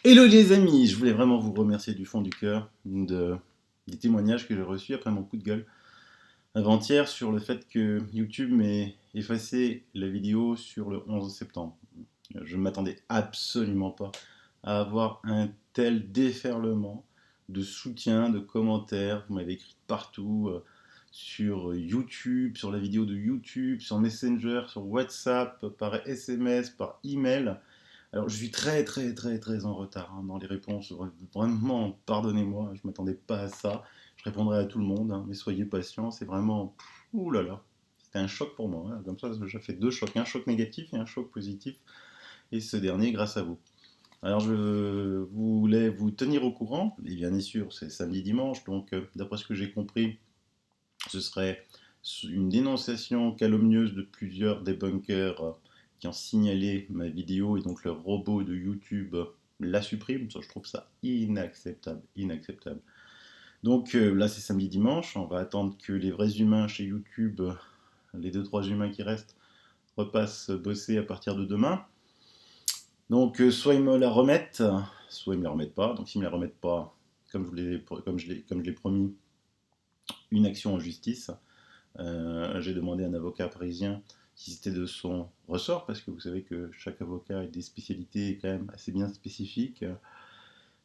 Hello les amis, je voulais vraiment vous remercier du fond du cœur des témoignages que j'ai reçus après mon coup de gueule avant-hier sur le fait que YouTube m'ait effacé la vidéo sur le 11 septembre. Je ne m'attendais absolument pas à avoir un tel déferlement de soutien, de commentaires. Vous m'avez écrit partout, sur YouTube, sur la vidéo de YouTube, sur Messenger, sur WhatsApp, par SMS, par email. Alors, je suis très, très, très, très en retard dans les réponses. Vraiment, pardonnez-moi, je ne m'attendais pas à ça. Je répondrai à tout le monde, mais soyez patients. C'est vraiment. Ouh là là. C'était un choc pour moi, hein. Comme ça, j'ai fait deux chocs. Un choc négatif et un choc positif. Et ce dernier, grâce à vous. Alors, je voulais vous tenir au courant. Et bien sûr, c'est samedi, dimanche. Donc, d'après ce que j'ai compris, ce serait une dénonciation calomnieuse de plusieurs débunkers qui ont signalé ma vidéo et donc le robot de YouTube la supprime. Ça, je trouve ça inacceptable, inacceptable. Donc là, c'est samedi dimanche. On va attendre que les vrais humains chez YouTube, les deux trois humains qui restent, repassent bosser à partir de demain. Donc soit ils me la remettent, soit ils me la remettent pas. Donc s'ils me la remettent pas, comme je l'ai promis, une action en justice. J'ai demandé à un avocat parisien si c'était de son ressort, parce que vous savez que chaque avocat a des spécialités quand même assez bien spécifiques.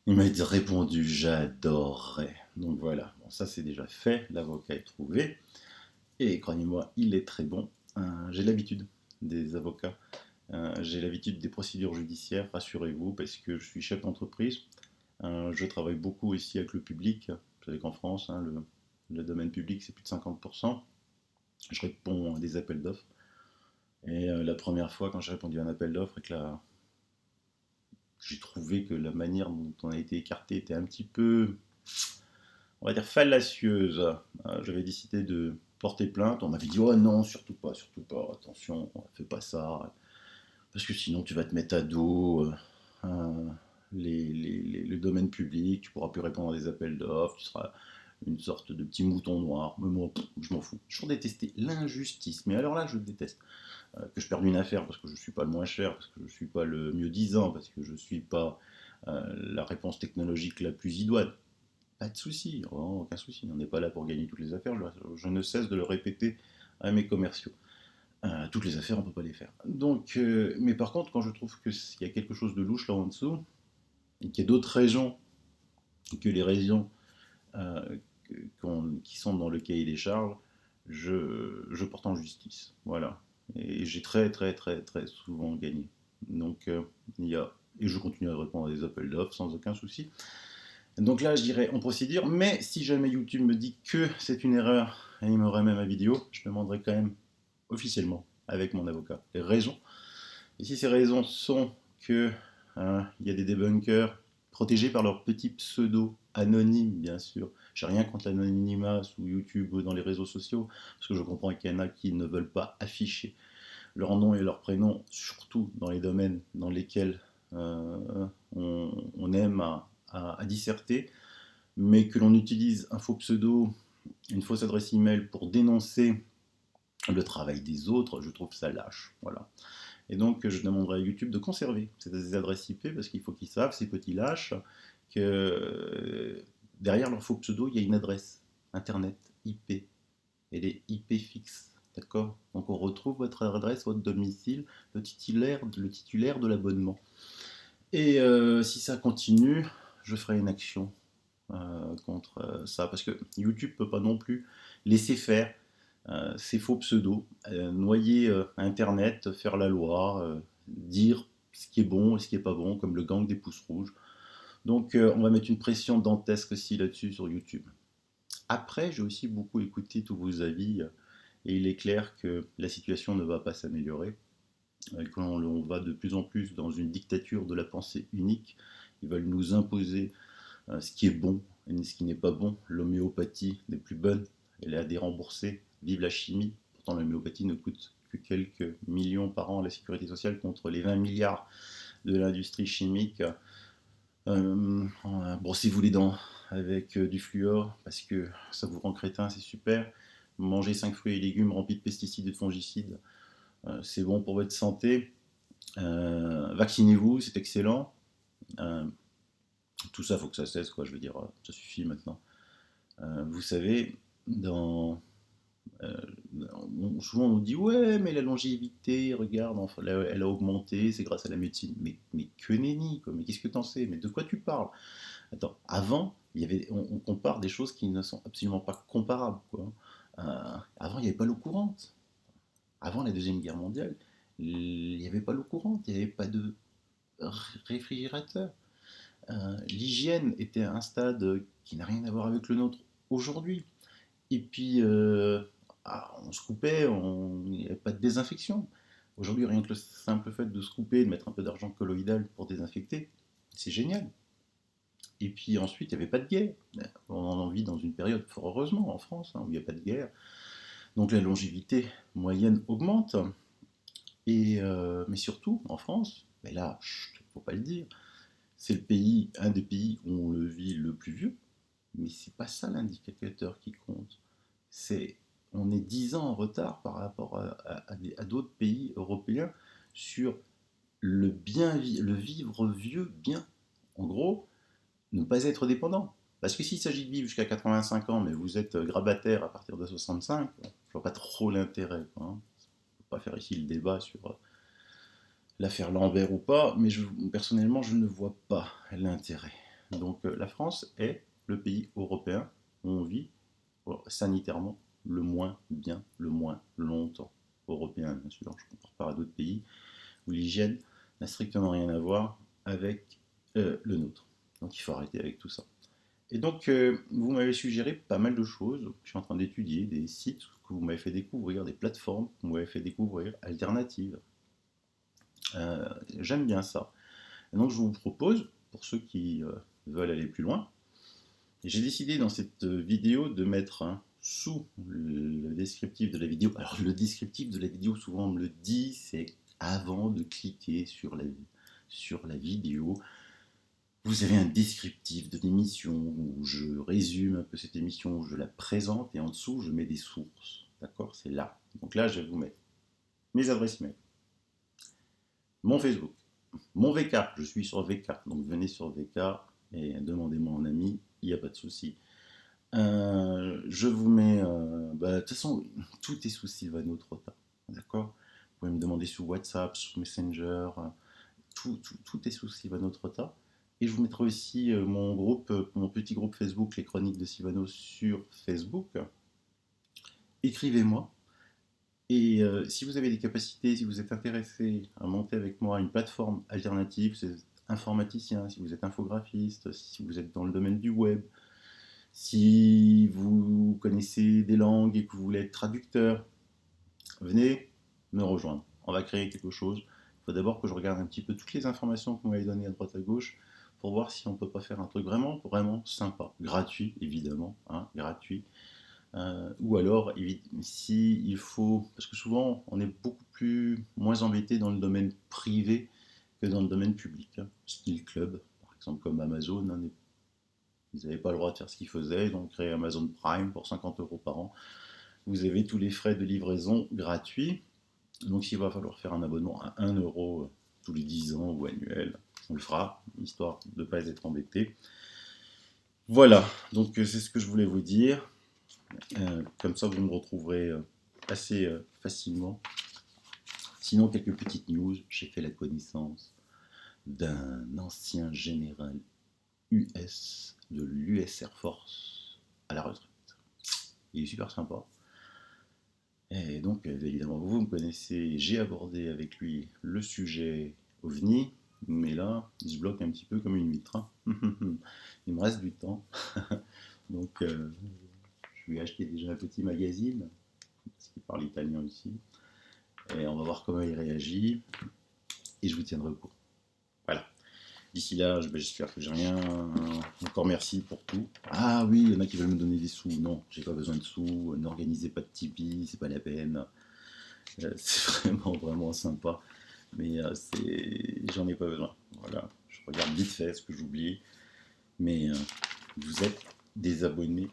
Il m'a répondu j'adorerais. Donc voilà, bon, ça c'est déjà fait, l'avocat est trouvé. Et croyez-moi, il est très bon. J'ai l'habitude des avocats, j'ai l'habitude des procédures judiciaires, rassurez-vous, parce que je suis chef d'entreprise. Je travaille beaucoup ici avec le public. Vous savez qu'en France, le domaine public c'est plus de 50%. Je réponds à des appels d'offres. Et la première fois, quand j'ai répondu à un appel d'offres et que j'ai trouvé que la manière dont on a été écarté était un petit peu, on va dire, fallacieuse, j'avais décidé de porter plainte. On m'avait dit oh non, surtout pas, attention, fais pas ça, parce que sinon tu vas te mettre à dos le domaine public, tu pourras plus répondre à des appels d'offres, tu seras une sorte de petit mouton noir. Mais moi, je m'en fous. Je toujours détesté l'injustice, mais alors là, je déteste. Que je perde une affaire parce que je ne suis pas le moins cher, parce que je ne suis pas le mieux disant, parce que je ne suis pas la réponse technologique la plus idoine. Pas de souci, vraiment aucun souci. On n'est pas là pour gagner toutes les affaires. Je ne cesse de le répéter à mes commerciaux. Toutes les affaires, on ne peut pas les faire. Donc, mais par contre, quand je trouve qu'il y a quelque chose de louche là en dessous, et qu'il y a d'autres régions que les régions euh, qui sont dans le cahier des charges, je porte en justice. Voilà. Et j'ai très très très très souvent gagné. Donc il y a et je continue à répondre à des appels d'offres sans aucun souci. Donc là, je dirais en procédure, mais si jamais YouTube me dit que c'est une erreur et il me remet ma vidéo, je demanderai quand même officiellement avec mon avocat les raisons. Et si ces raisons sont que il y a des débunkers protégés par leur petit pseudo anonyme, bien sûr. J'ai rien contre l'anonymat sous YouTube ou dans les réseaux sociaux, parce que je comprends qu'il y en a qui ne veulent pas afficher leur nom et leur prénom, surtout dans les domaines dans lesquels on aime à disserter, mais que l'on utilise un faux pseudo, une fausse adresse email pour dénoncer le travail des autres, je trouve ça lâche. Voilà. Et donc, je demanderai à YouTube de conserver ces adresses IP parce qu'il faut qu'ils savent, ces petits lâches, que derrière leur faux pseudo, il y a une adresse Internet IP. Elle est IP fixe. D'accord. Donc, on retrouve votre adresse, votre domicile, le titulaire de l'abonnement. Et si ça continue, je ferai une action contre ça parce que YouTube ne peut pas non plus laisser faire ces faux pseudos, noyer Internet, faire la loi, dire ce qui est bon et ce qui est pas bon, comme le gang des pouces rouges. Donc on va mettre une pression dantesque aussi là-dessus sur YouTube. Après, j'ai aussi beaucoup écouté tous vos avis et il est clair que la situation ne va pas s'améliorer, qu'on va de plus en plus dans une dictature de la pensée unique. Ils veulent nous imposer ce qui est bon et ce qui n'est pas bon. L'homéopathie n'est plus bonne, elle est à dérembourser. Vive la chimie. Pourtant, l'homéopathie ne coûte que quelques millions par an à la sécurité sociale contre les 20 milliards de l'industrie chimique. Brossez-vous les dents avec du fluor parce que ça vous rend crétin, c'est super. Mangez 5 fruits et légumes remplis de pesticides et de fongicides, c'est bon pour votre santé. Vaccinez-vous, c'est excellent. Tout ça, faut que ça cesse, quoi. Je veux dire, ça suffit maintenant. Vous savez, euh, souvent on nous dit ouais, mais la longévité, regarde, enfin, elle a augmenté, c'est grâce à la médecine. Mais que nenni, quoi. Mais qu'est-ce que t'en sais? Mais de quoi tu parles? Attends, avant, on compare des choses qui ne sont absolument pas comparables, quoi. Avant, il n'y avait pas l'eau courante. Avant la Deuxième Guerre mondiale, il n'y avait pas l'eau courante, il n'y avait pas de réfrigérateur. L'hygiène était à un stade qui n'a rien à voir avec le nôtre aujourd'hui. Et puis, on se coupait, il n'y avait pas de désinfection. Aujourd'hui, rien que le simple fait de se couper, de mettre un peu d'argent colloïdal pour désinfecter, c'est génial. Et puis ensuite, il n'y avait pas de guerre. On en vit dans une période, fort heureusement, en France, où il n'y a pas de guerre. Donc la longévité moyenne augmente. Mais surtout, en France, mais là, il ne faut pas le dire, c'est un des pays où on le vit le plus vieux. Mais c'est pas ça l'indicateur qui compte. C'est, on est 10 ans en retard par rapport à d'autres pays européens sur le vivre vieux bien. En gros, ne pas être dépendant. Parce que s'il s'agit de vivre jusqu'à 85 ans, mais vous êtes grabataire à partir de 65, je vois pas trop l'intérêt. On ne peut pas faire ici le débat sur l'affaire Lambert ou pas, mais personnellement, je ne vois pas l'intérêt. Donc la France est le pays européen où on vit sanitairement le moins bien, le moins longtemps. Européen, bien sûr, je ne compare pas à d'autres pays où l'hygiène n'a strictement rien à voir avec le nôtre. Donc il faut arrêter avec tout ça. Et donc, vous m'avez suggéré pas mal de choses. Je suis en train d'étudier des sites que vous m'avez fait découvrir, des plateformes que vous m'avez fait découvrir, alternatives. J'aime bien ça. Et donc, je vous propose, pour ceux qui veulent aller plus loin, j'ai décidé dans cette vidéo de mettre sous le descriptif de la vidéo. Alors, le descriptif de la vidéo, souvent on me le dit, c'est avant de cliquer sur la vidéo. Vous avez un descriptif de l'émission où je résume un peu cette émission, où je la présente et en dessous je mets des sources. D'accord? C'est là. Donc là, je vais vous mettre mes adresses mail, mon Facebook, mon VK. Je suis sur VK. Donc venez sur VK et demandez-moi en ami, il n'y a pas de souci. Je vous mets. De toute façon, tout est sous Sylvano Trotta. D'accord? Vous pouvez me demander sur WhatsApp, sur Messenger. Tout est sous Sylvano Trotta. Et je vous mettrai aussi mon petit groupe Facebook, les Chroniques de Sylvano, sur Facebook. Écrivez-moi. Et si vous avez des capacités, si vous êtes intéressé à monter avec moi une plateforme alternative, si vous êtes informaticien, si vous êtes infographiste, si vous êtes dans le domaine du web, si vous connaissez des langues et que vous voulez être traducteur, venez me rejoindre. On va créer quelque chose. Il faut d'abord que je regarde un petit peu toutes les informations que vous m'avez données à droite à gauche pour voir si on ne peut pas faire un truc vraiment, vraiment sympa. Gratuit, évidemment, gratuit. Ou alors, si il faut, parce que souvent on est beaucoup moins embêté dans le domaine privé que dans le domaine public. Style club, par exemple comme Amazon, ils n'avaient pas le droit de faire ce qu'ils faisaient, ils ont créé Amazon Prime pour 50 € par an. Vous avez tous les frais de livraison gratuits. Donc s'il va falloir faire un abonnement à 1 € tous les 10 ans ou annuel, on le fera, histoire de ne pas être embêté. Voilà, donc c'est ce que je voulais vous dire. Comme ça, vous me retrouverez assez facilement. Sinon, quelques petites news. J'ai fait la connaissance d'un ancien général US de l'US Air Force à la retraite. Il est super sympa. Et donc, évidemment, vous me connaissez, j'ai abordé avec lui le sujet OVNI, mais là, il se bloque un petit peu comme une huître. Il me reste du temps. Donc, je lui ai acheté déjà un petit magazine, parce qu'il parle italien aussi. Et on va voir comment il réagit. Et je vous tiendrai au courant. Voilà. D'ici là, j'espère que j'ai rien. Encore merci pour tout. Ah oui, il y en a qui veulent me donner des sous. Non, j'ai pas besoin de sous. N'organisez pas de Tipeee, c'est pas la peine. C'est vraiment, vraiment sympa. Mais j'en ai pas besoin. Voilà. Je regarde vite fait ce que j'oublie. Mais vous êtes des abonnés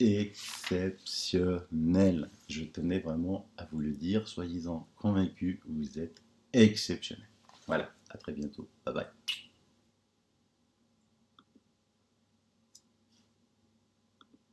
exceptionnels. Je tenais vraiment à vous le dire. Soyez-en convaincus, vous êtes exceptionnels. Voilà. À très bientôt. Bye bye.